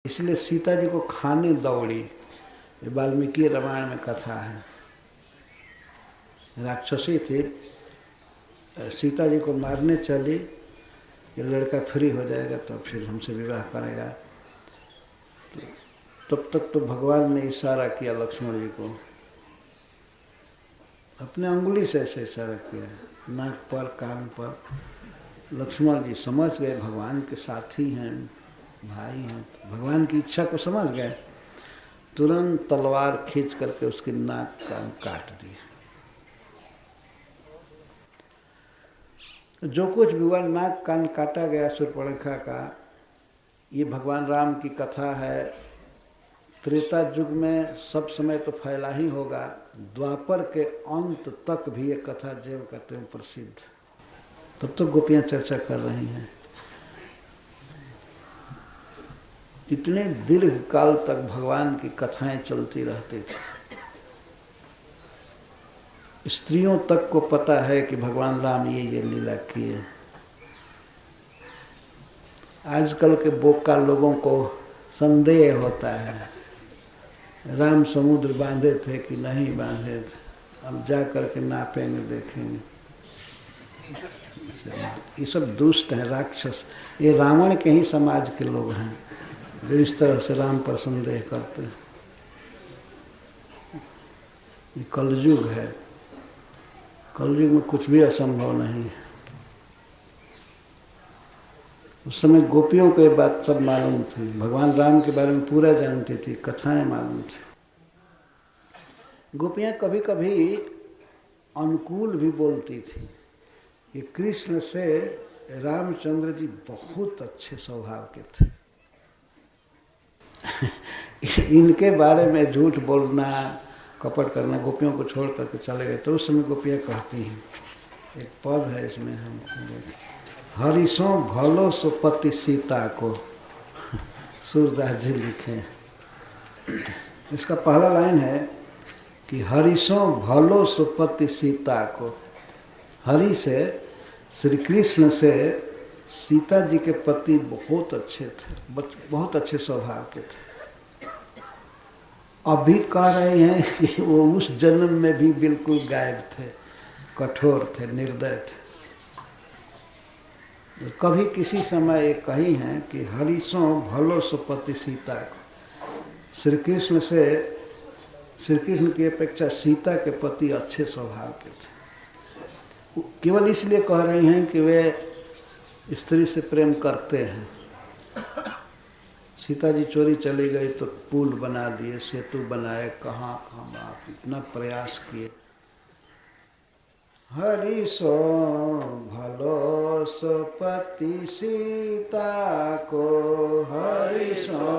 इसलिए सीता जी को खाने दौड़ी। ये वाल्मीकि रामायण में कथा है। राक्षसी थी, सीता जी को मारने चली, ये लड़का फ्री हो जाएगा तो फिर हमसे विवाह करेगा। तो तब तक तो भगवान ने इशारा किया लक्ष्मण जी को, अपने अंगुली से ऐसे इशारा किया, नाक पर, कान पर। लक्ष्मण जी समझ गए भगवान के साथी हैं, भाई हैं, तो भगवान की इच्छा को समझ गए। तुरंत तलवार खींच करके उसकी नाक कान काट दी। जो कुछ भी हुआ, नाक कान काटा गया शूर्पणखा का। ये भगवान राम की कथा है। त्रेता युग में सब समय तो फैला ही होगा, द्वापर के अंत तक भी ये कथा ज्यों का त्यों प्रसिद्ध। तब तो गोपियां चर्चा कर रही हैं। इतने दीर्घ काल तक भगवान की कथाएं चलती रहती थी। स्त्रियों तक को पता है कि भगवान राम ये लीला किए। आजकल के बोका लोगों को संदेह होता है, राम समुद्र बांधे थे कि नहीं बांधे थे, अब जा करके नापेंगे देखेंगे। ये सब दुष्ट हैं, राक्षस। ये रावण के ही समाज के लोग हैं जो इस तरह से राम पर संदेह करते हैं। ये कलयुग है, कलयुग में कुछ भी असंभव नहीं है। उस समय गोपियों को ये बात सब मालूम थी, भगवान राम के बारे में पूरा जानती थी, कथाएं मालूम थी। गोपियां कभी कभी अनुकूल भी बोलती थी कि कृष्ण से रामचंद्र जी बहुत अच्छे स्वभाव के थे। इनके बारे में झूठ बोलना, कपट करना गोपियों को छोड़ करके चले गए। तो उस समय गोपियां कहती हैं, एक पद है इसमें, हम हरिशो भलो सुपति सीता को, सूरदास जी लिखे। इसका पहला लाइन है कि हरिशो भलो सुपति सीता को। हरि से, श्री कृष्ण से सीता जी के पति बहुत अच्छे थे, बहुत अच्छे स्वभाव के थे। अभी कह रहे हैं कि वो उस जन्म में भी बिल्कुल गायब थे, कठोर थे, निर्दय थे। कभी किसी समय ये कही हैं कि हरिशो भलो सुपति सीता को। श्री कृष्ण से, श्री कृष्ण की अपेक्षा सीता के पति अच्छे स्वभाव के थे। केवल इसलिए कह रही हैं कि वे स्त्री से प्रेम करते हैं। सीता जी चोरी चली गई तो पुल बना दिए, सेतु बनाए, कहाँ आप इतना प्रयास किए। हरिशो भलो सुपति सीता को, हरिशो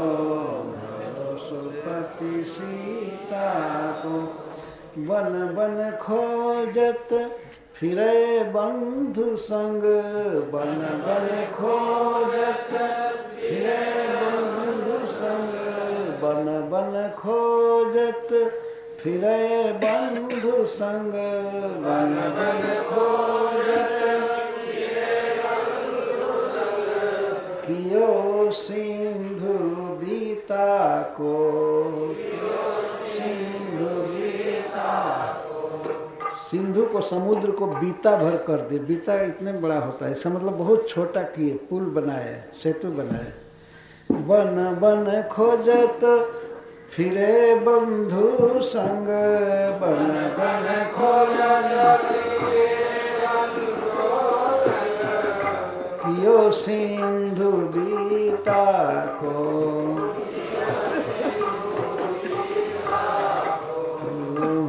भलो सुपति सीता को, बन बन खोजत फिरे बंधु संग, बन बन खोजत फिरे बंधु संग, बन बन खोजत फिरे बंधु संग, बन बन खोजत फिरे बंधु संग, कियो सिंधु बीता को, सिंधु बीता। सिंधु को, समुद्र को बीता भर कर दे। बीता इतने बड़ा होता है, इसका मतलब बहुत छोटा किए, पुल बनाए, सेतु बनाए। बन बन खोजत फिरे बंधु संग, बन बन खोजत कियो सिंधु बीता को,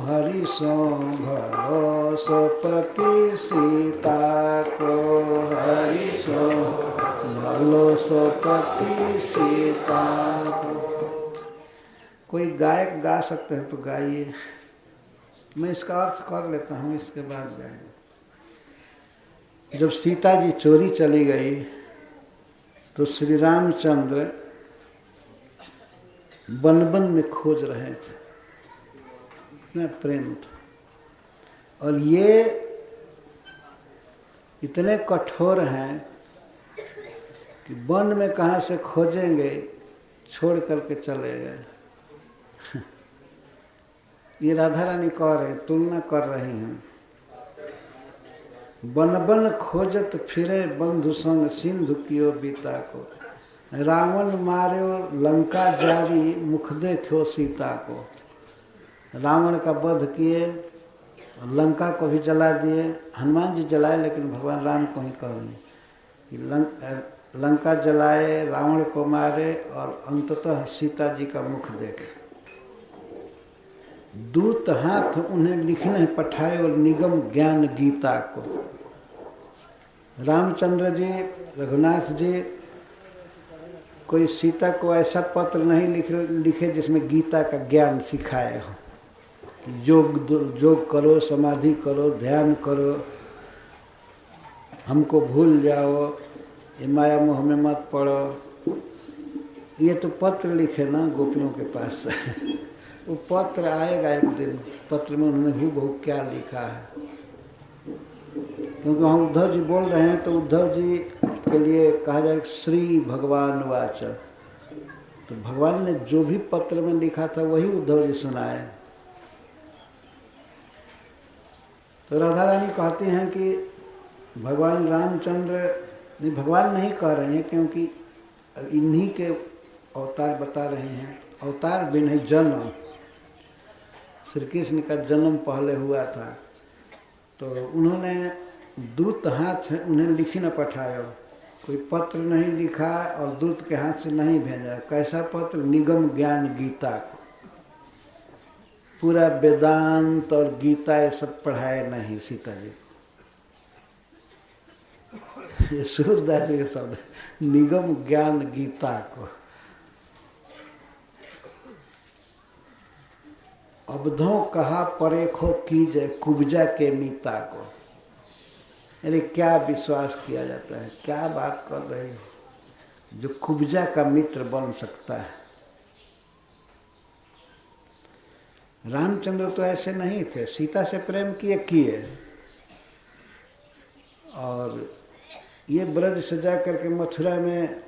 हरिशो भलो सुपति सीता को, हरिशो भलो सुपति सीता को। कोई गायक गा सकते हैं तो गाइए, मैं इसका अर्थ कर लेता हूँ, इसके बाद गाएंगे। जब सीता जी चोरी चली गई तो श्री रामचंद्र वन वन में खोज रहे थे, इतना प्रेम था। और ये इतने कठोर हैं कि वन में कहाँ से खोजेंगे, छोड़ करके चले गए। ये राधा रानी कह रहे, तुलना कर रही हैं। बन बन खोजत फिरे बंधु संग सिंधु कियो बीता को, रावण मार्यो लंका जारी मुख देखो सीता को। रावण का वध किए, लंका को भी जला दिए। हनुमान जी जलाए, लेकिन भगवान राम को ही कह रहे हैं कि लंका जलाए, रावण को मारे और अंततः सीता जी का मुख देखे। दूत हाथ उन्हें लिखने पठाए और निगम ज्ञान गीता को। रामचंद्र जी, रघुनाथ जी कोई सीता को ऐसा पत्र नहीं लिखे जिसमें गीता का ज्ञान सिखाए हो। योग करो, समाधि करो, ध्यान करो, हमको भूल जाओ, ये माया मोह में मत पड़ो। ये तो पत्र लिखे ना गोपियों के पास। वो पत्र आएगा एक दिन, पत्र में उन्होंने हूबहू क्या लिखा है। क्योंकि हम उद्धव जी बोल रहे हैं तो उद्धव जी के लिए कहा जाए श्री भगवान वाच। तो भगवान ने जो भी पत्र में लिखा था वही उद्धव जी सुनाए। तो राधा रानी कहती हैं कि भगवान रामचंद्र, भगवान नहीं कह रहे हैं क्योंकि इन्हीं के अवतार बता रहे हैं। अवतार भी नहीं, जन्म। श्री कृष्ण का जन्म पहले हुआ था, तो उन्होंने दूत हाथ उन्हें लिखी न पठाया, कोई पत्र नहीं लिखा और दूत के हाथ से नहीं भेजा। कैसा पत्र? निगम ज्ञान गीता को। पूरा वेदांत और गीता ये सब पढ़ाए नहीं सीता जी को। ये सूरदास जी के शब्द, निगम ज्ञान गीता को। अबधों कहा परेखो कीजे कुब्जा के मीता को। अरे क्या विश्वास किया जाता है, क्या बात कर रही हो, जो कुब्जा का मित्र बन सकता है। रामचंद्र तो ऐसे नहीं थे, सीता से प्रेम किए और ये ब्रज से जा करके मथुरा में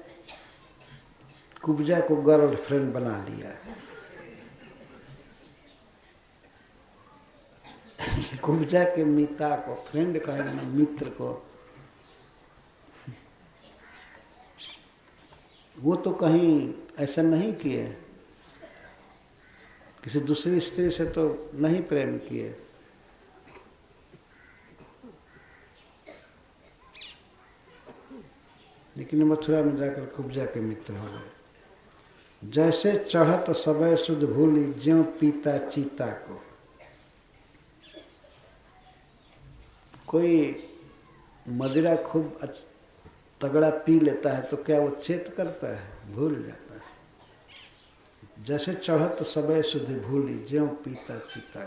कुब्जा को गर्ल फ्रेंड बना लिया। कुब्जा के मिता को, फ्रेंड कहेंगे ना, मित्र को। वो तो कहीं ऐसा नहीं किए, किसी दूसरी स्त्री से तो नहीं प्रेम किए। लेकिन मथुरा में जाकर कुब्जा के मित्र हो गए। जैसे चढ़त सबय सुध भूली ज्यों पीता चीता को। कोई मदिरा खूब तगड़ा पी लेता है तो क्या वो चेत करता है? भूल जाता है। जैसे चढ़त सबय सुध भूली ज्यों पीता चीता।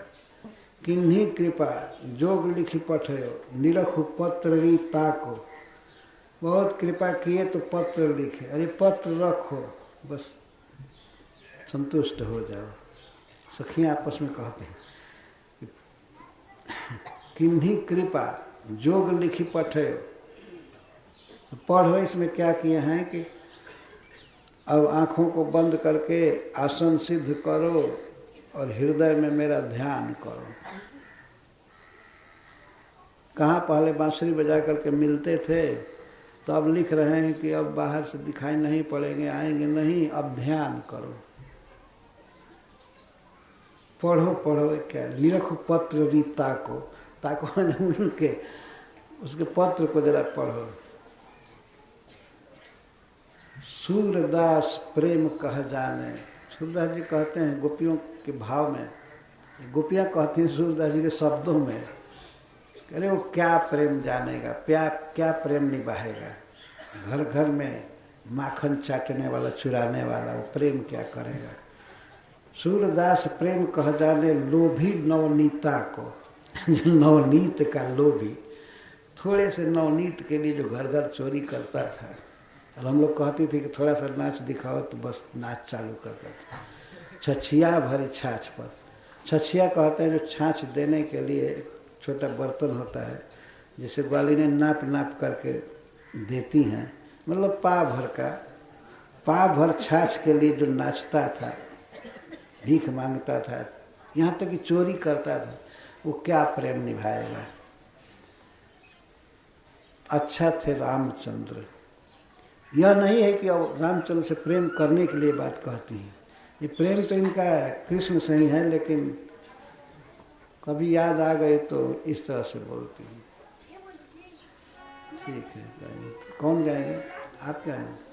किन्हीं कृपा जोग लिखी पठयो निरखु पत्र रीता को। बहुत कृपा किए तो पत्र लिखे। अरे पत्र रखो, बस संतुष्ट हो जाओ। सखियाँ आपस में कहते हैं किन्हीं कृपा जोग लिखी पठयो। पढ़ो, इसमें क्या किए हैं कि अब आँखों को बंद करके आसन सिद्ध करो और हृदय में मेरा ध्यान करो। कहाँ पहले बांसुरी बजा करके मिलते थे, तो अब लिख रहे हैं कि अब बाहर से दिखाई नहीं पड़ेंगे, आएंगे नहीं, अब ध्यान करो। पढ़ो पढ़ो, क्या निरखु पत्र रीता को। ताको उनके उसके पत्र को जरा पढ़ो। सूरदास प्रेम कह जाने। सूरदास जी कहते हैं गोपियों के भाव में, गोपियाँ कहती हैं सूरदास जी के शब्दों में, अरे वो क्या प्रेम जानेगा, क्या प्रेम निभाएगा। घर घर में माखन चाटने वाला, चुराने वाला, वो प्रेम क्या करेगा। सूरदास प्रेम कह जाने लोभी नवनीता को। नवनीत का लोभी, थोड़े से नवनीत के लिए जो घर घर चोरी करता था। और हम लोग कहती थी कि थोड़ा सा नाच दिखाओ तो बस नाच चालू करता था। छछिया भरी छाछ पर। छछिया कहते हैं जो छाछ देने के लिए छोटा बर्तन होता है, जिसे ग्वाली ने नाप नाप करके देती हैं, मतलब पा भर का पाव भर छाछ के लिए जो नाचता था, भीख मांगता था, यहाँ तक कि चोरी करता था, वो क्या प्रेम निभाएगा। अच्छा थे रामचंद्र। यह नहीं है कि रामचंद्र से प्रेम करने के लिए बात कहती हैं, ये प्रेम तो इनका कृष्ण से ही है, लेकिन कभी याद आ गए तो इस तरह से बोलती हैं। ठीक है, कौन गाएंगे? आप गाएंगे?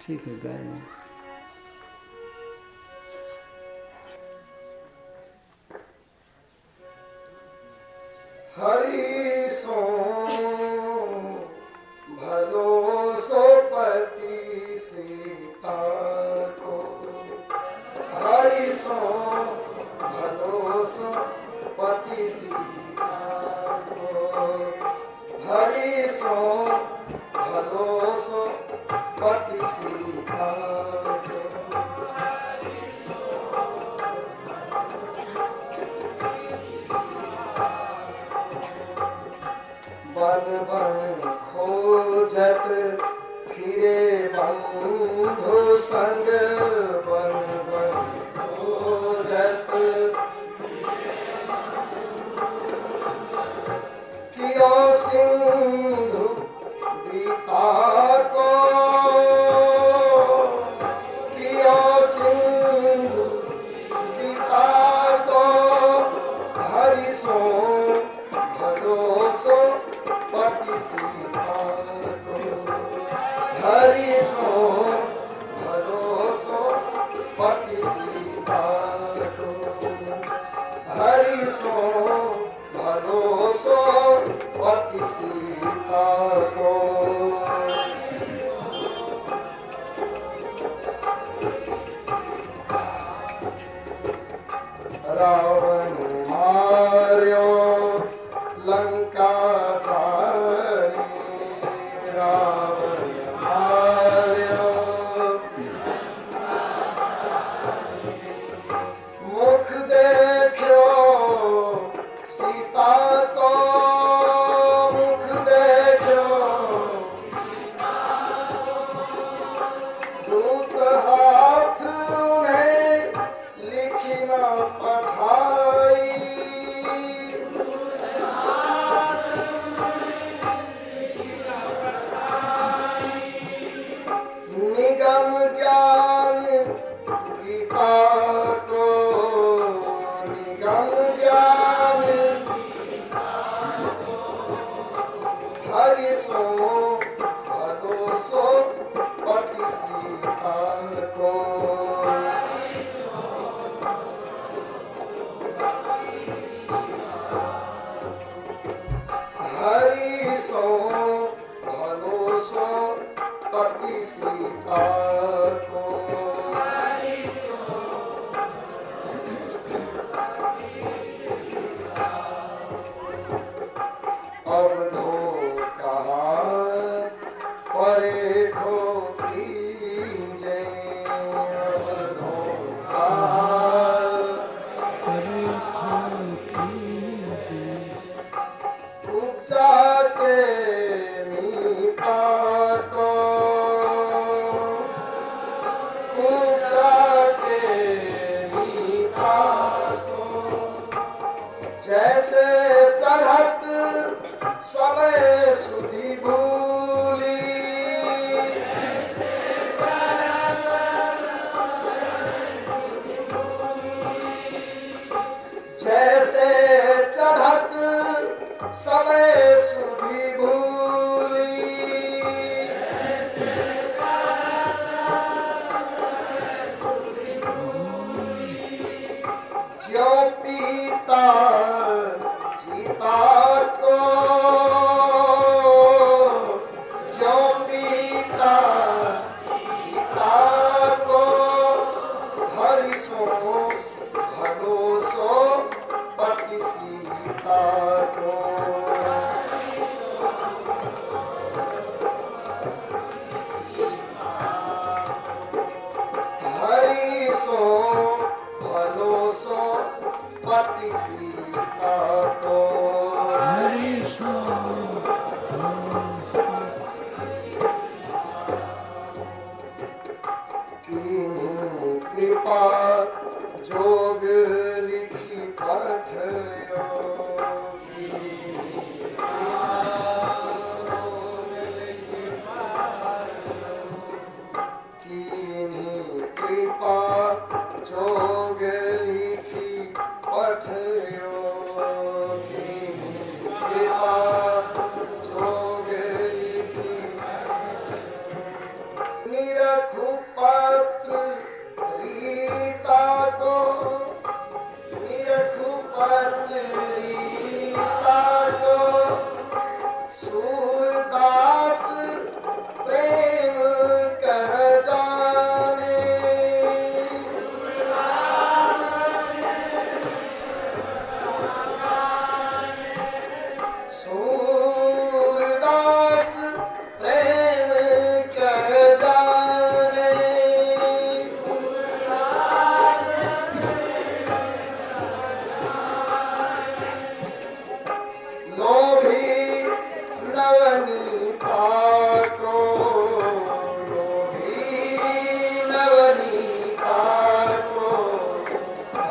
ठीक है, गाएंगे। हरि सो भलो सो पति सीता को, हरि सो भलो सो पति सीता को, हरि सो भलो सो पति सीता को। बन बन खोजत फिरे बंधु संग, बन बन खोजत कियो सिंधु बीता को, कियो सिंधु बीता को, हरि सो भलो सो पति सीता को, हरि सो भलो सो पति सीता को, हरि सो भलो सो पति सीता को। रावण मार्यो लंका धारी, रावण मार्यो मुख देखो सीता को, मुख देखो दूत हाथ उन्हें लिखी न पठाई, निगम ज्ञान गीता को, निगम ज्ञान हरि सो भलो सो पति सीता को, हरि सो भलो सो पति सीता को। अब धो कहा परे खो कीजे, अब धो कहा उपजा के मीठा को, उपजा के मीठा को, जैसे चढ़त सबे सुधि भूली, जैसे चढ़त सबे सुधि भूली, ज्यों पीता जीता को, ज्यों पीता जीता को, हरि सो भलो सो पति सीता को, हरि सो भलो सो पति सीता को, हरि सो निरखु पात्र रीता को, निरखु पात्र रीता को, सूरदास प्रेम कह जाने। सूरदास प्रेम कह जाने। लोभी नवनीता को, लोभी नवनीता को,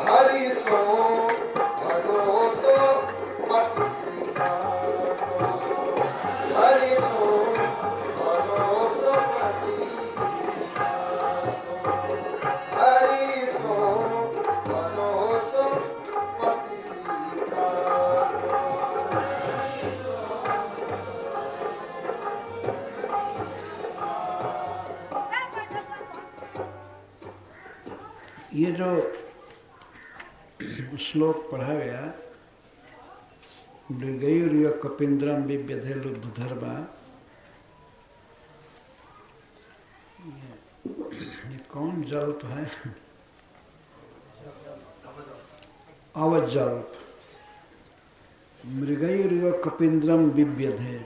हरि सो भरोसो मत सीता को, हरि सो भरोसो मत सीता को, हरि सो भरोसो मत सीता को। ये जो श्लोक पढ़ा गया, मृगयुर्य कपिंद्रम विव्यधे लुब्धधर्मा, ये कौन जल्प है? अवजल्प। मृगयुर्य कपिंद्रम विव्यधे,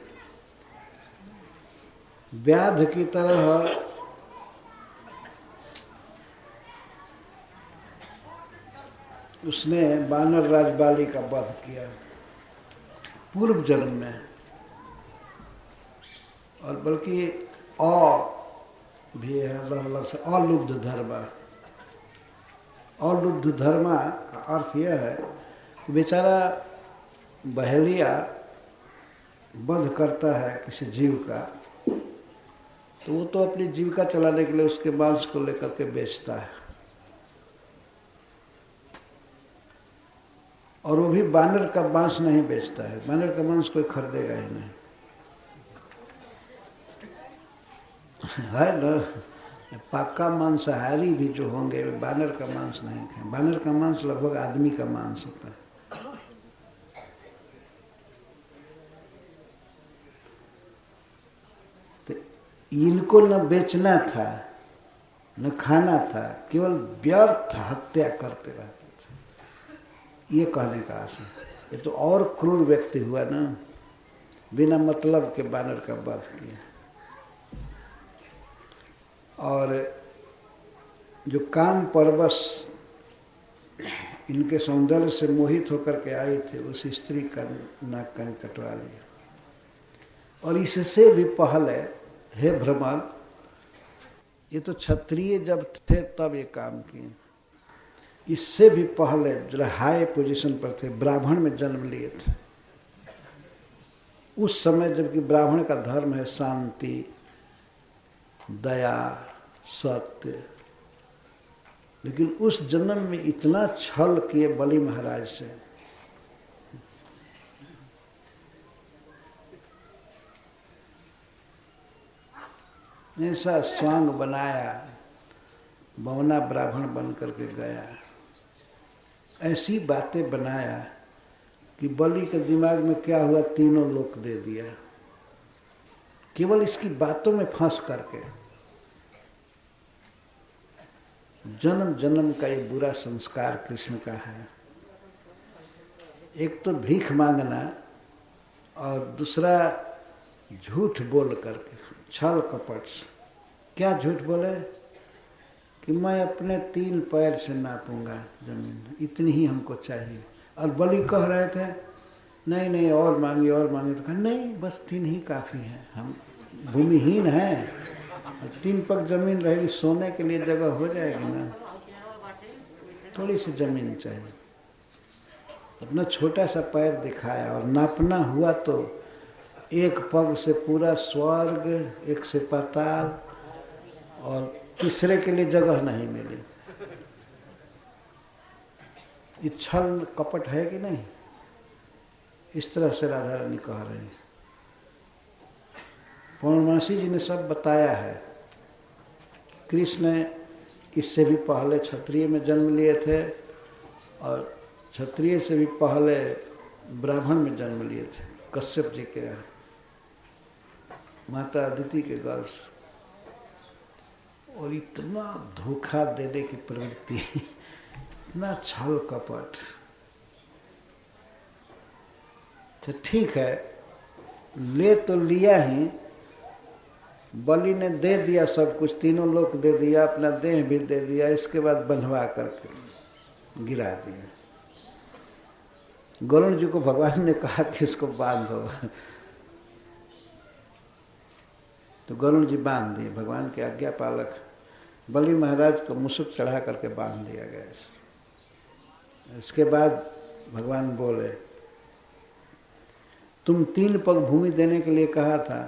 व्याध की तरह उसने वानर राज बाली का वध किया पूर्व जन्म में, और बल्कि भी है अलग से अलुब्ध धर्मा। अलुब्ध धर्मा का अर्थ यह है कि बेचारा बहेलिया वध करता है किसी जीव का, तो वो तो अपनी जीविका चलाने के लिए उसके मांस को लेकर के बेचता है, और वो भी बानर का मांस नहीं बेचता है। बानर का मांस कोई खरीदेगा ही नहीं, है ना। पक्का मांसाहारी भी जो होंगे वे बानर का मांस नहीं खाएं। बानर का मांस लगभग आदमी का मांस होता है। तो इनको न बेचना था न खाना था, केवल व्यर्थ हत्या करते रहते थे, ये कहने का आशय। ये तो और क्रूर व्यक्ति हुआ ना, बिना मतलब के बानर का वध किया। और जो काम परवश इनके सौंदर्य से मोहित होकर के आई थे, उस स्त्री का नाक कान कटवा लिया। और इससे भी पहले, हे भ्रमर, ये तो क्षत्रिय जब थे तब ये काम किए। इससे भी पहले जो हाई पोजीशन पर थे, ब्राह्मण में जन्म लिए थे, उस समय जबकि ब्राह्मण का धर्म है शांति, दया, सत्य, लेकिन उस जन्म में इतना छल किए बलि महाराज से। ऐसा स्वांग बनाया, बवना ब्राह्मण बन करके गया, ऐसी बातें बनाया कि बलि के दिमाग में क्या हुआ, तीनों लोक दे दिया, केवल इसकी बातों में फंस करके। जन्म जन्म का ये बुरा संस्कार कृष्ण का है। एक तो भीख मांगना, और दूसरा झूठ बोल करके, छल कपट से। क्या झूठ बोले कि मैं अपने 3 पैर से नापूंगा जमीन, इतनी ही हमको चाहिए। और बलि कह रहे थे नहीं नहीं और मांगिए और मांगिए, तो कहा नहीं बस 3 ही काफ़ी है, हम भूमिहीन हैं, 3 पग जमीन रहेगी, सोने के लिए जगह हो जाएगी ना, थोड़ी सी जमीन चाहिए। अपना छोटा सा पैर दिखाया, और नापना हुआ तो 1 पग से पूरा स्वर्ग, 1 से पाताल, और तीसरे के लिए जगह नहीं मिली। ये छल कपट है कि नहीं? इस तरह से राधा रानी कह रही है। पौर्णमासी जी ने सब बताया है कृष्ण इससे भी पहले क्षत्रिय में जन्म लिए थे और क्षत्रिय से भी पहले ब्राह्मण में जन्म लिए थे, कश्यप जी के यहाँ, माता अदिति के गर्भ से। और इतना धोखा देने की प्रवृत्ति, इतना छल कपट। तो ठीक है, ले तो लिया ही, बलि ने दे दिया सब कुछ, तीनों लोक दे दिया, अपना देह भी दे दिया, इसके बाद बंधवा करके गिरा दिया। गरुण जी को भगवान ने कहा कि इसको बांध दो, तो गरुण जी बांध दिए, भगवान के आज्ञा पालक। बलि महाराज को मुसुक चढ़ा करके बांध दिया गया। इसके बाद भगवान बोले, तुम 3 पग भूमि देने के लिए कहा था,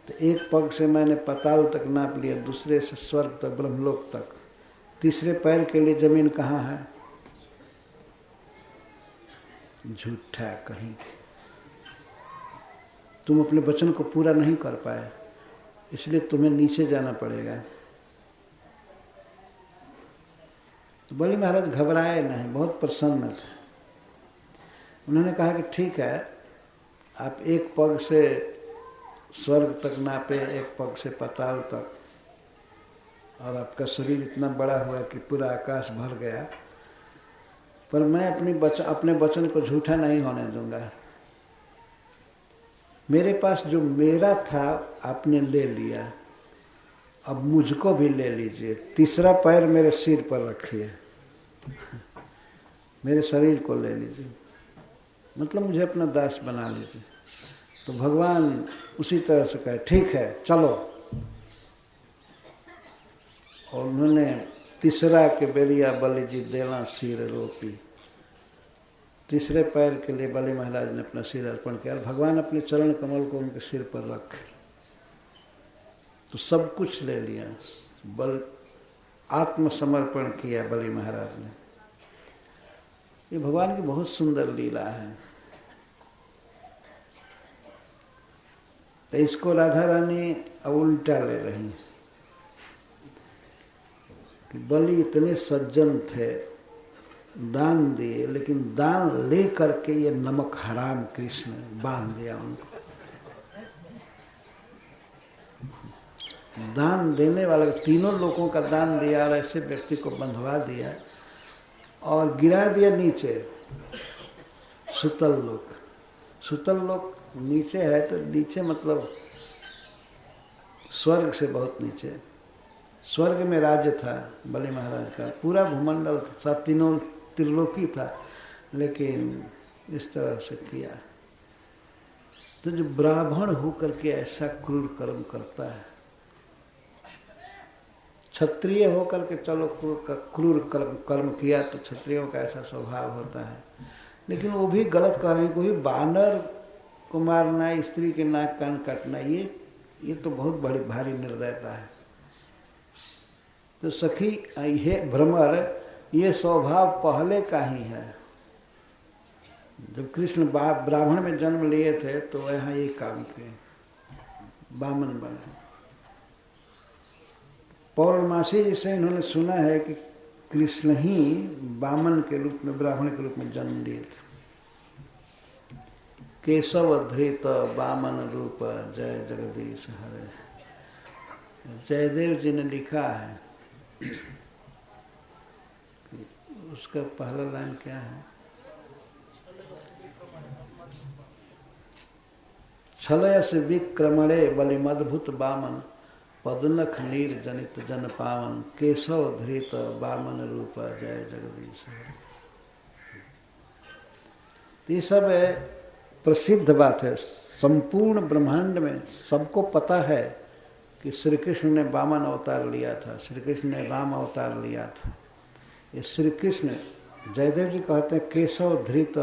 तो 1 पग से मैंने पाताल तक नाप लिया, दूसरे से स्वर्ग तक, ब्रह्मलोक तक, तीसरे पैर के लिए जमीन कहाँ है? झूठा कहीं, तुम अपने वचन को पूरा नहीं कर पाए, इसलिए तुम्हें नीचे जाना पड़ेगा। तो बलि महाराज घबराए नहीं, बहुत प्रसन्न थे। उन्होंने कहा कि ठीक है, आप 1 पग से स्वर्ग तक नापे, 1 पग से पाताल तक, और आपका शरीर इतना बड़ा हुआ कि पूरा आकाश भर गया, पर मैं अपने वचन को झूठा नहीं होने दूंगा। मेरे पास जो मेरा था आपने ले लिया, अब मुझको भी ले लीजिए, तीसरा पैर मेरे सिर पर रखिए, मेरे शरीर को ले लीजिए, मतलब मुझे अपना दास बना लीजिए। तो भगवान उसी तरह से कहे, ठीक है चलो। और उन्होंने तीसरा के बेरिया बलि जी देना सिर रोपी, तीसरे पैर के लिए बलि महाराज ने अपना सिर अर्पण किया और भगवान अपने चरण कमल को उनके सिर पर रखे। तो सब कुछ ले लिया, आत्मसमर्पण किया बलि महाराज ने। ये भगवान की बहुत सुंदर लीला है। तो इसको राधा रानी अब उल्टा ले रही कि बलि इतने सज्जन थे, दान दिए, लेकिन दान ले करके ये नमक हराम कृष्ण बांध दिया उनको। दान देने वाले, तीनों लोगों का दान दिया और ऐसे व्यक्ति को बंधवा दिया और गिरा दिया नीचे, सुतल लोक। सुतल लोक नीचे है, तो नीचे मतलब स्वर्ग से बहुत नीचे। स्वर्ग में राज्य था बलि महाराज का, पूरा भूमंडल था, तीनों त्रिलोकी था, लेकिन इस तरह से किया। तो जो ब्राह्मण होकर के ऐसा क्रूर कर्म करता है, क्षत्रिय होकर के चलो क्रूर कर्म किया तो क्षत्रियों का ऐसा स्वभाव होता है, लेकिन वो भी गलत कर रहे हैं। कोई बानर को मारना, स्त्री के नाक कान काटना, ये तो बहुत बड़ी भारी निर्दयता है। तो सखी ये भ्रमर, ये स्वभाव पहले का ही है। जब कृष्ण ब्राह्मण में जन्म लिए थे तो यहाँ ये काम किए, बामन बने। पौर्णमासी जी से इन्होंने सुना है कि कृष्ण ही बामन के रूप में, ब्राह्मण के रूप में जन्म लिए थे। केशव धृत बामन रूप जय जगदीश हरे। जयदेव जी ने लिखा है, उसका पहला लाइन क्या है? छलयस विक्रमणे बलिमद्भुत बामन, पदनख नीर जनित जन पावन, केशव धृत बामन रूप जय जगदीश। ये सब प्रसिद्ध बात है, संपूर्ण ब्रह्मांड में सबको पता है कि श्री कृष्ण ने वामन अवतार लिया था, श्री कृष्ण ने राम अवतार लिया था। ये श्री कृष्ण, जयदेव जी कहते हैं केशव धृत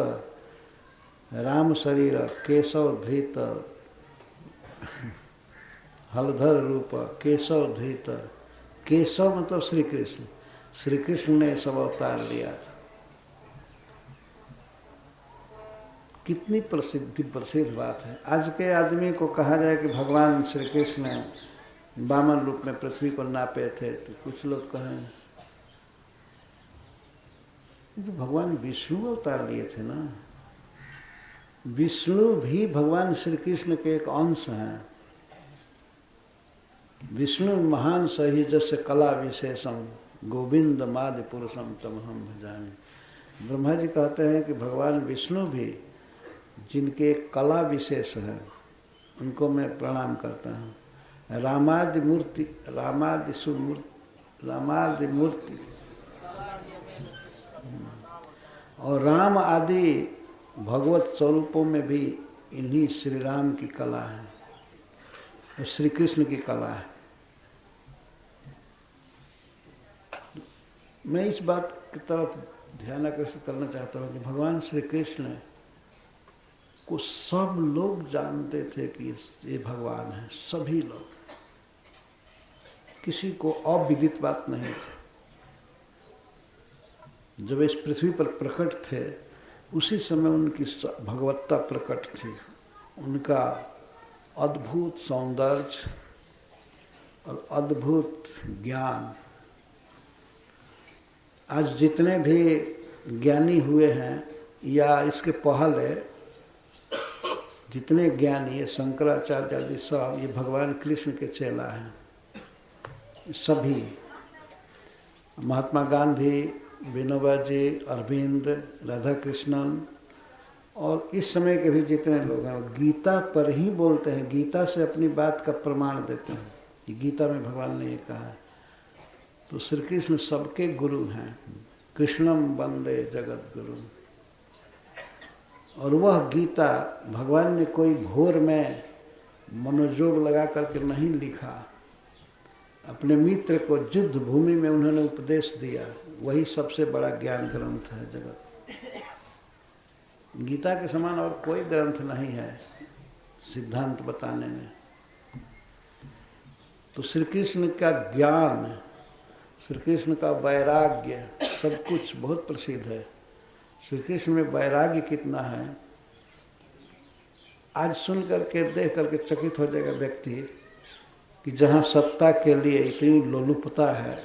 राम शरीर, केशव धृत हलधर रूप, केशव धृत। केशव मतलब श्री कृष्ण, श्री कृष्ण ने सब अवतार लिया था। कितनी प्रसिद्ध बात है। आज के आदमी को कहा जाए कि भगवान श्री कृष्ण वामन रूप में पृथ्वी को नापे थे। तो कुछ लोग कहें तो भगवान विष्णु अवतार लिए थे ना। विष्णु भी भगवान श्री कृष्ण के एक अंश हैं। विष्णु महान सही जैसे कला विशेषम गोविंद मादि पुरुषम तमहम भजामि। ब्रह्मा जी कहते हैं कि भगवान विष्णु भी जिनके कला विशेष है उनको मैं प्रणाम करता हूँ। रामादि मूर्ति रामादि मूर्ति और राम आदि भगवत स्वरूपों में भी इन्हीं श्री राम की कला है, श्री कृष्ण की कला है। मैं इस बात की तरफ ध्यान आकर्षित करना चाहता हूँ कि भगवान श्री कृष्ण को सब लोग जानते थे कि ये भगवान है, सभी लोग, किसी को अविदित बात नहीं थी। जब इस पृथ्वी पर प्रकट थे उसी समय उनकी भगवत्ता प्रकट थी, उनका अद्भुत सौंदर्य और अद्भुत ज्ञान। आज जितने भी ज्ञानी हुए हैं या इसके पहले जितने ज्ञानी है, शंकराचार्य आदि सब, ये भगवान कृष्ण के चेला हैं सभी। महात्मा गांधी, विनोबा जी, अरविंद, राधा कृष्णन और इस समय के भी जितने लोग हैं गीता पर ही बोलते हैं, गीता से अपनी बात का प्रमाण देते हैं कि गीता में भगवान ने ये कहा है। तो श्री कृष्ण सबके गुरु हैं, कृष्णम वंदे जगत गुरु। और वह गीता भगवान ने कोई घोर में मनोजोग लगा करके नहीं लिखा, अपने मित्र को युद्ध भूमि में उन्होंने उपदेश दिया। वही सबसे बड़ा ज्ञान ग्रंथ है जगत। गीता के समान और कोई ग्रंथ नहीं है सिद्धांत बताने में। तो श्री कृष्ण का ज्ञान, श्री कृष्ण का वैराग्य, सब कुछ बहुत प्रसिद्ध है। श्री कृष्ण में वैराग्य कितना है, आज सुन करके देख करके चकित हो जाएगा व्यक्ति कि जहाँ सत्ता के लिए इतनी लोलुपता है,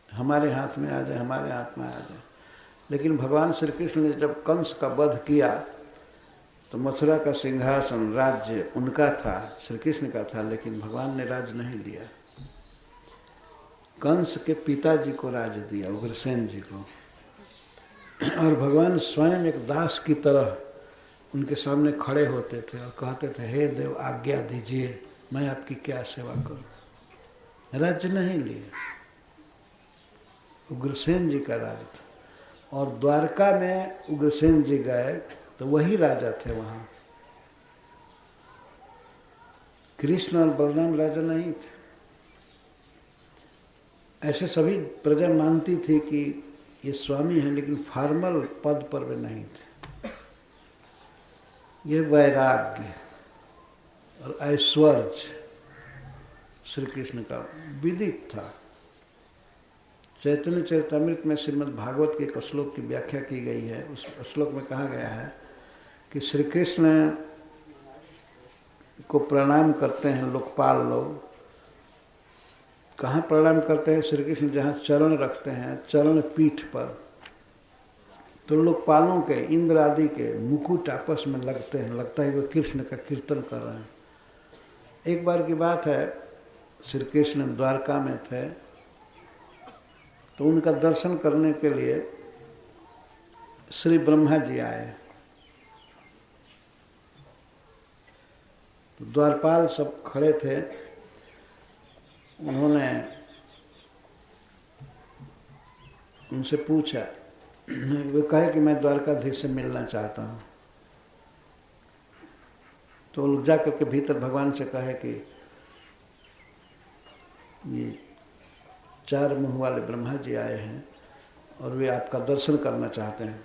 हमारे हाथ में आ जाए, हमारे हाथ में आ जाए। लेकिन भगवान श्री कृष्ण ने जब कंस का वध किया तो मथुरा का सिंहासन राज्य उनका था, श्री कृष्ण का था, लेकिन भगवान ने राज्य नहीं लिया। कंस के पिताजी को राज्य दिया, उग्रसेन जी को। और भगवान स्वयं एक दास की तरह उनके सामने खड़े होते थे और कहते थे, हे देव आज्ञा दीजिए, मैं आपकी क्या सेवा करूं। राज्य नहीं लिए, उग्रसेन जी का राज्य था। और द्वारका में उग्रसेन जी गए तो वही राजा थे वहां, कृष्ण और बलराम राजा नहीं थे। ऐसे सभी प्रजा मानती थी कि ये स्वामी हैं, लेकिन फॉर्मल पद पर वे नहीं थे। ये वैराग्य और ऐश्वर्य श्री कृष्ण का विदित था। चैतन्य चरितामृत में श्रीमद् भागवत के एक श्लोक की व्याख्या की गई है। उस श्लोक में कहा गया है कि श्री कृष्ण को प्रणाम करते हैं लोकपाल लोग। कहाँ प्रणाम करते हैं? श्री कृष्ण जहाँ चरण रखते हैं, चरण पीठ पर, तो लोकपालों के, इंद्र आदि के मुकुट आपस में लगते हैं, लगता है कि कृष्ण का कीर्तन कर रहे हैं। एक बार की बात है, श्री कृष्ण द्वारका में थे तो उनका दर्शन करने के लिए श्री ब्रह्मा जी आए। तो द्वारपाल सब खड़े थे। उन्होंने उनसे पूछा, वे कहे कि मैं द्वारकाधीश से मिलना चाहता हूँ। तो लोग जा करके भीतर भगवान से कहे कि ये 4 मुँह वाले ब्रह्मा जी आए हैं और वे आपका दर्शन करना चाहते हैं।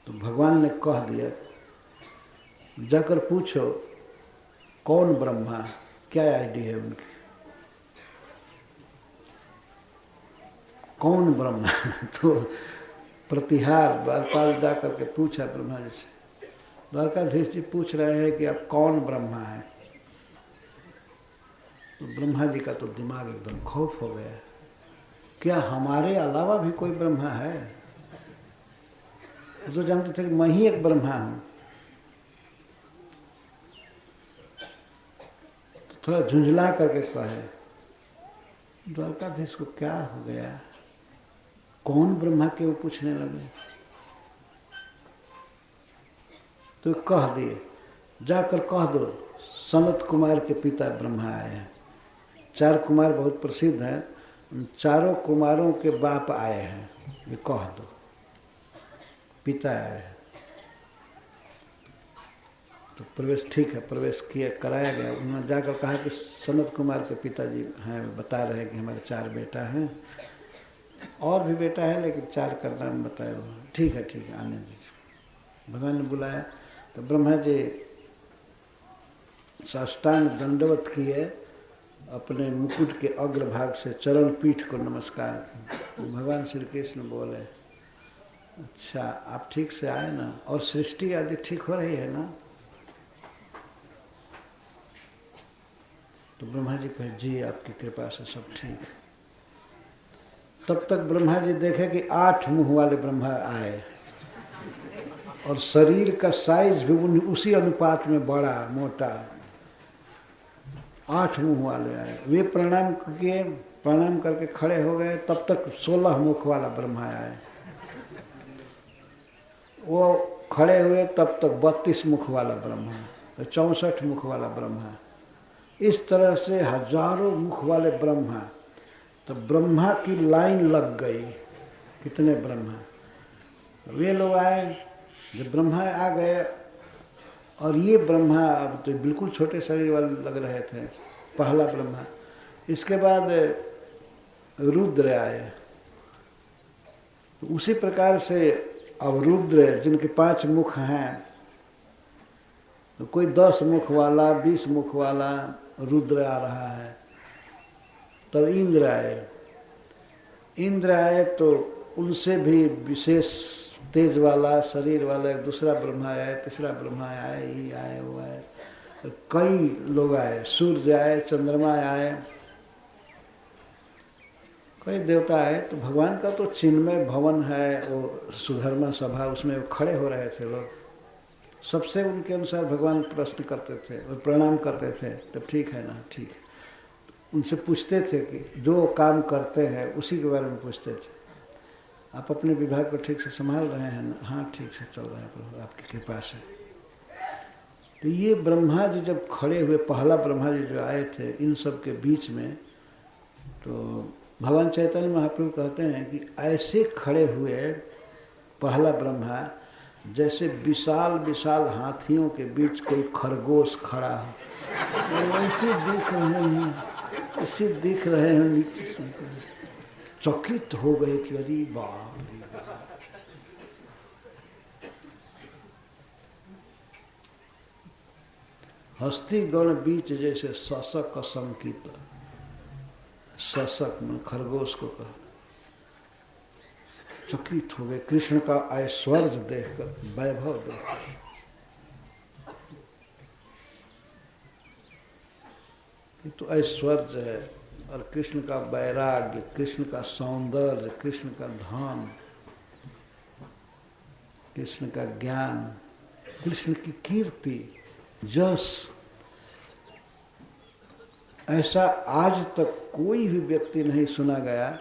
तो भगवान ने कह दिया, जाकर पूछो कौन ब्रह्मा, क्या आईडी है उनकी, कौन ब्रह्मा। तो प्रतिहार द्वारपाल जा करके पूछा ब्रह्मा जी से, द्वारकाधीश जी पूछ रहे हैं कि आप कौन ब्रह्मा हैं। तो ब्रह्मा जी का तो दिमाग एकदम खौफ हो गया, क्या हमारे अलावा भी कोई ब्रह्मा है? वो तो जानते थे कि मैं ही एक ब्रह्मा हूं। तो थोड़ा झुंझला करके कहे, द्वारकाधीश को क्या हो गया, कौन ब्रह्मा के वो पूछने लगे। तो कह दिए, जाकर कह दो सनत कुमार के पिता ब्रह्मा आए हैं। 4 कुमार बहुत प्रसिद्ध हैं, उन चारों कुमारों के बाप आए हैं, ये कह दो पिता आए हैं। तो प्रवेश, ठीक है, प्रवेश किया, कराया गया। उन्होंने जाकर कहा कि सनत कुमार के पिताजी हैं, बता रहे हैं कि हमारे 4 बेटा हैं, और भी बेटा है लेकिन 4 का नाम बताए हुआ। ठीक है आने दीजिए। भगवान ने बुलाया तो ब्रह्मा जी साष्टांग दंडवत किए, अपने मुकुट के अग्रभाग से चरण पीठ को नमस्कार किया। तो भगवान श्री कृष्ण बोले, अच्छा आप ठीक से आए ना, और सृष्टि आदि ठीक हो रही है ना? तो ब्रह्मा जी कहे, जी आपकी कृपा से सब ठीक। तब तक ब्रह्मा जी देखे कि 8 मुंह वाले ब्रह्मा आए, और शरीर का साइज भी उसी अनुपात में बड़ा मोटा। 8 मुंह वाले आए, वे प्रणाम किए, प्रणाम करके खड़े हो गए। तब तक 16 मुख वाला ब्रह्मा आए, वो खड़े हुए। तब तक 32 मुख वाला ब्रह्मा, तो 64 मुख वाला ब्रह्मा। इस तरह से हजारों मुख वाले ब्रह्मा। तो ब्रह्मा की लाइन लग गई, कितने ब्रह्मा। वे लोग आए, जब ब्रह्मा आ गए, और ये ब्रह्मा अब तो बिल्कुल छोटे शरीर वाले लग रहे थे, पहला ब्रह्मा। इसके बाद रुद्र आए। तो उसी प्रकार से अब रुद्र, जिनके 5 मुख हैं, तो कोई 10 मुख वाला, 20 मुख वाला रुद्र आ रहा है। तब इंद्र आए। इंद्र आए तो उनसे भी विशेष तेज वाला शरीर वाला एक दूसरा ब्रह्मा आया, तीसरा ब्रह्मा आया, ये आए, वो आए, तो कई लोग आए। सूर्य आए, चंद्रमा आए, कई देवता आए। तो भगवान का तो चिन्मय भवन है, वो सुधर्मा सभा, उसमें खड़े हो रहे थे लोग। सबसे उनके अनुसार भगवान प्रश्न करते थे और प्रणाम करते थे। तब ठीक है ना, ठीक है। उनसे पूछते थे कि जो काम करते हैं उसी के बारे में पूछते थे, आप अपने विभाग को ठीक से संभाल रहे हैं ना? हाँ ठीक से चल रहा है प्रभु, आपकी कृपा से। तो ये ब्रह्मा जी जब खड़े हुए, पहला ब्रह्मा जी जो आए थे इन सब के बीच में, तो भगवान चैतन्य महाप्रभु कहते हैं कि ऐसे खड़े हुए पहला ब्रह्मा, जैसे विशाल विशाल हाथियों के बीच कोई खरगोश खड़ा हो, ऐसे दिख रहे हैं, ऐसे दिख रहे हैं। नीचे सुनकर चकित हो गए कि अरे बाप रे बाप। हस्तीगण बीच जैसे शशक संकित, शशक में खरगोश को कहा, चकित हो गए कृष्ण का ऐश्वर्य देखकर, वैभव देखकर। ये तो ऐश्वर्य है, और कृष्ण का वैराग्य, कृष्ण का सौंदर्य, कृष्ण का धन, कृष्ण का ज्ञान, कृष्ण की कीर्ति, जस, ऐसा आज तक कोई भी व्यक्ति नहीं सुना गया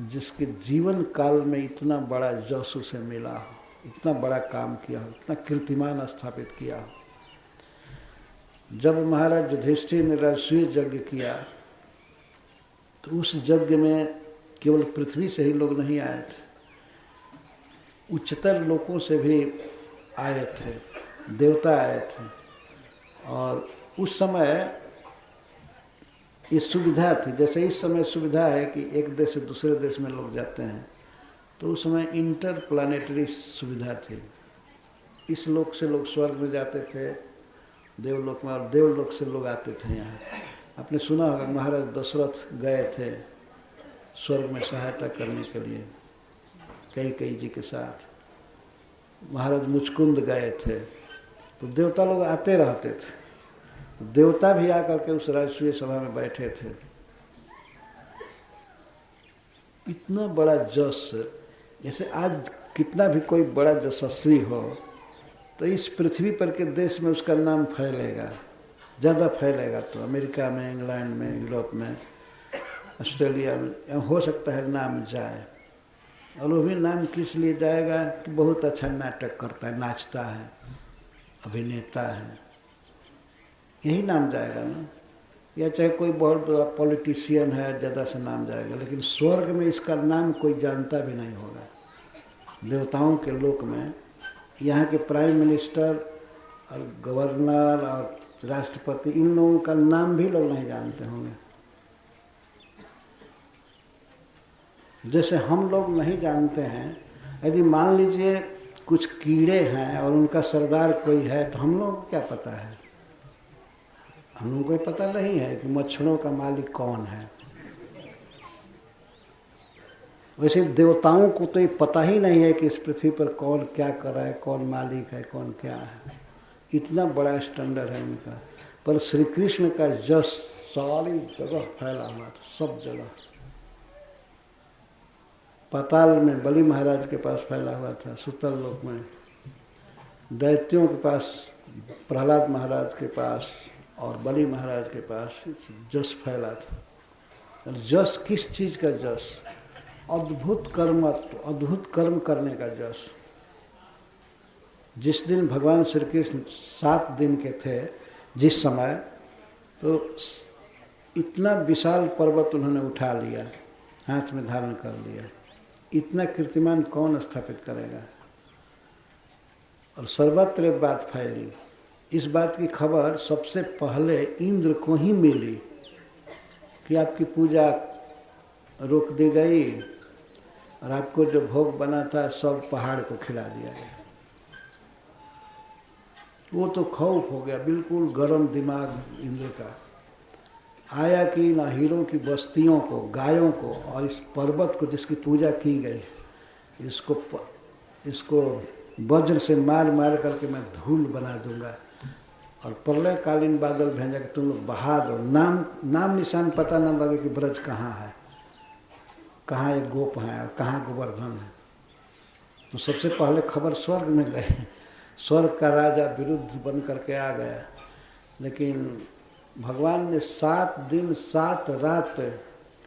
जिसके जीवन काल में इतना बड़ा जस उसे मिला हो, इतना बड़ा काम किया हो, इतना कीर्तिमान स्थापित किया हो। जब महाराज युधिष्ठिर ने राजसूय यज्ञ किया तो उस यज्ञ में केवल पृथ्वी से ही लोग नहीं आए थे, उच्चतर लोकों से भी आए थे, देवता आए थे। और उस समय ये सुविधा थी, जैसे इस समय सुविधा है कि एक देश से दूसरे देश में लोग जाते हैं, तो उस समय इंटर प्लानेटरी सुविधा थी। इस लोक से लोग स्वर्ग में जाते थे, देवलोक में, और देवलोक से लोग आते थे यहाँ। आपने सुना होगा महाराज दशरथ गए थे स्वर्ग में सहायता करने के लिए कैकेयी जी के साथ, महाराज मुचकुंद गए थे। तो देवता लोग आते रहते थे, देवता भी आकर के उस राजसूय सभा में बैठे थे। इतना बड़ा जस, जैसे आज कितना भी कोई बड़ा यशस्वी हो तो इस पृथ्वी पर के देश में उसका नाम फैलेगा, ज़्यादा फैलेगा। तो अमेरिका में, इंग्लैंड में, यूरोप में, ऑस्ट्रेलिया में हो सकता है नाम जाए। और वो भी नाम किस लिए जाएगा कि बहुत अच्छा नाटक करता है, नाचता है, अभिनेता है, यही नाम जाएगा ना। या चाहे कोई बहुत बड़ा पॉलिटिशियन है, ज़्यादा से नाम जाएगा। लेकिन स्वर्ग में इसका नाम कोई जानता भी नहीं होगा। देवताओं के लोक में यहाँ के प्राइम मिनिस्टर और गवर्नर और राष्ट्रपति, इन लोगों का नाम भी लोग नहीं जानते होंगे। जैसे हम लोग नहीं जानते हैं, यदि मान लीजिए कुछ कीड़े हैं और उनका सरदार कोई है तो हम लोगों को क्या पता है? हम लोगों को पता नहीं है कि मच्छरों का मालिक कौन है। वैसे देवताओं को तो ये पता ही नहीं है कि इस पृथ्वी पर कौन क्या कर रहा है, कौन मालिक है, कौन क्या है। इतना बड़ा स्टैंडर्ड है उनका। पर श्री कृष्ण का जस सारी जगह फैला हुआ था, सब जगह। पाताल में बलि महाराज के पास फैला हुआ था, सुतल लोक में दैत्यों के पास, प्रहलाद महाराज के पास और बलि महाराज के पास जस फैला था। और जस किस चीज़ का जस? अद्भुत कर्मत्व, अद्भुत कर्म करने का जस। जिस दिन भगवान श्री कृष्ण 7 दिन के थे, जिस समय, तो इतना विशाल पर्वत उन्होंने उठा लिया, हाथ में धारण कर लिया। इतना कीर्तिमान कौन स्थापित करेगा? और सर्वत्र बात फैली। इस बात की खबर सबसे पहले इंद्र को ही मिली कि आपकी पूजा रोक दी गई और आपको जो भोग बना था सब पहाड़ को खिला दिया गया। वो तो खौफ हो गया, बिल्कुल गर्म दिमाग इंद्र का। आया कि ना हीरों की बस्तियों को, गायों को और इस पर्वत को जिसकी पूजा की गई, इसको वज्र से मार मार करके मैं धूल बना दूंगा। और प्रलयकालीन बादल भेजा कि तुम लोग बहा दो, नाम निशान पता न लगे कि ब्रज कहाँ है, कहाँ एक गोप है और कहाँ गोवर्धन है। तो सबसे पहले खबर स्वर्ग में गई। स्वर्ग का राजा विरुद्ध बन करके आ गया। लेकिन भगवान ने 7 दिन 7 रात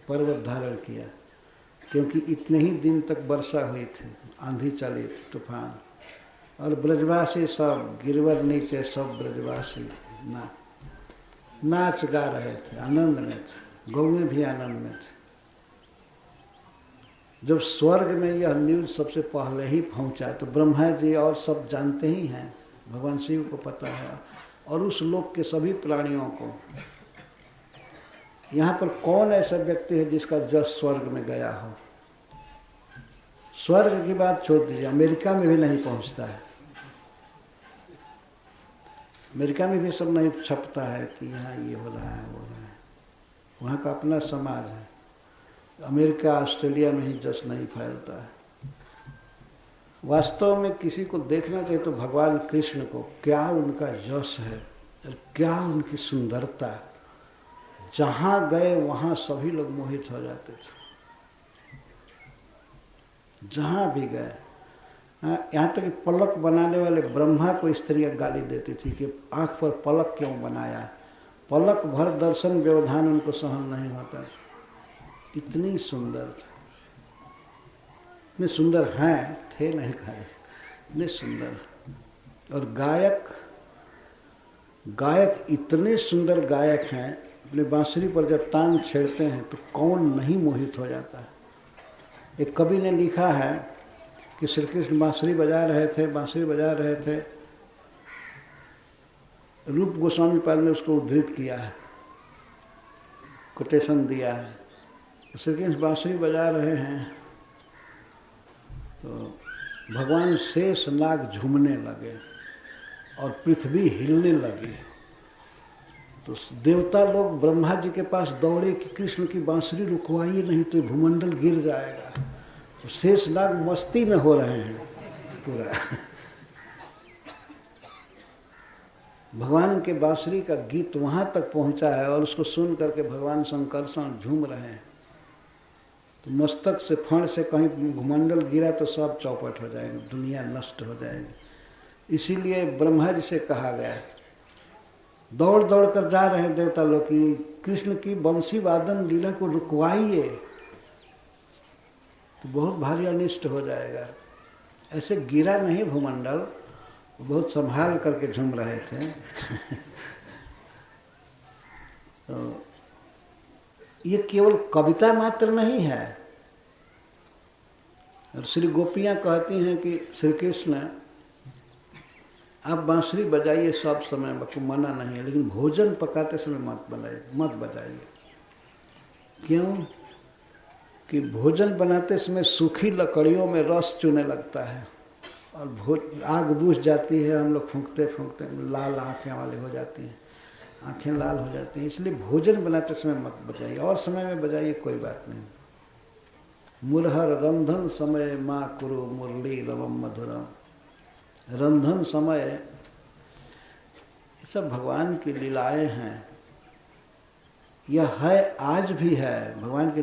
पर्वत धारण किया, क्योंकि इतने ही दिन तक वर्षा हुई थी, आंधी चली थी, तूफान। और ब्रजवासी सब, गिरवर नीचे सब ब्रजवासी नाच गा रहे थे, आनंद में थे, गौएं भी आनंद में थे। जब स्वर्ग में यह न्यूज सबसे पहले ही पहुंचा तो ब्रह्मा जी और सब जानते ही हैं, भगवान शिव को पता है और उस लोक के सभी प्राणियों को। यहाँ पर कौन ऐसा व्यक्ति है जिसका जस स्वर्ग में गया हो? स्वर्ग की बात छोड़ दीजिए, अमेरिका में भी नहीं पहुंचता है। अमेरिका में भी सब नहीं छपता है कि यहाँ ये हो रहा है, वो हो रहा है। वहाँ का अपना समाज है। अमेरिका, ऑस्ट्रेलिया में ही जस नहीं फैलता है। वास्तव में किसी को देखना चाहिए तो भगवान कृष्ण को, क्या उनका जस है, क्या उनकी सुंदरता। जहाँ गए वहाँ सभी लोग मोहित हो जाते थे, जहाँ भी गए। यहाँ तक कि पलक बनाने वाले ब्रह्मा को स्त्रियाँ गाली देती थी कि आँख पर पलक क्यों बनाया। पलक भर दर्शन व्यवधान उनको सहन नहीं होता। इतनी सुंदर थे, इतने सुंदर हैं, थे नहीं खाए, इतने सुंदर। और गायक इतने सुंदर गायक हैं, अपने बांसुरी पर जब तान छेड़ते हैं तो कौन नहीं मोहित हो जाता है। एक कवि ने लिखा है कि श्री कृष्ण बांसुरी बजा रहे थे, रूप गोस्वामी पाल ने उसको उद्धृत किया है, कोटेशन दिया है। श्री कृष्ण बांसुरी बजा रहे हैं तो भगवान शेष नाग झूमने लगे और पृथ्वी हिलने लगी। तो देवता लोग ब्रह्मा जी के पास दौड़े कि कृष्ण की बांसुरी रुकवाइए, नहीं तो भूमंडल गिर जाएगा। तो शेष नाग मस्ती में हो रहे हैं पूरा। भगवान के बांसुरी का गीत वहाँ तक पहुँचा है और उसको सुन करके भगवान शंकरषण झूम रहे हैं। तो मस्तक से फण से कहीं भूमंडल गिरा तो सब चौपट हो जाएगी, दुनिया नष्ट हो जाएगी। इसीलिए ब्रह्मा जी से कहा गया, दौड़ दौड़ कर जा रहे हैं देवता लोग की कृष्ण की बंसी वादन लीला को रुकवाइए, तो बहुत भारी अनिष्ट हो जाएगा। ऐसे गिरा नहीं भूमंडल, बहुत संभाल करके झूम रहे थे। तो ये केवल कविता मात्र नहीं है। और श्री गोपियाँ कहती हैं कि श्री कृष्ण आप बांसुरी बजाइए सब समय, आपको मना नहीं है, लेकिन भोजन पकाते समय मत बजाइए। क्यों? कि भोजन बनाते समय सूखी लकड़ियों में रस चूने लगता है और आग बुझ जाती है, हम लोग फूंकते फूंकते लाल आँखें वाले हो जाती हैं, आँखें लाल हो जाती हैं। इसलिए भोजन बनाते समय मत बजाइए, और समय में बजाइए कोई बात नहीं। मुरहर रंधन समय माँ कुरु मुरली रवम मधुरम। रंधन समय ये सब भगवान की लीलाएं हैं। यह है, आज भी है भगवान के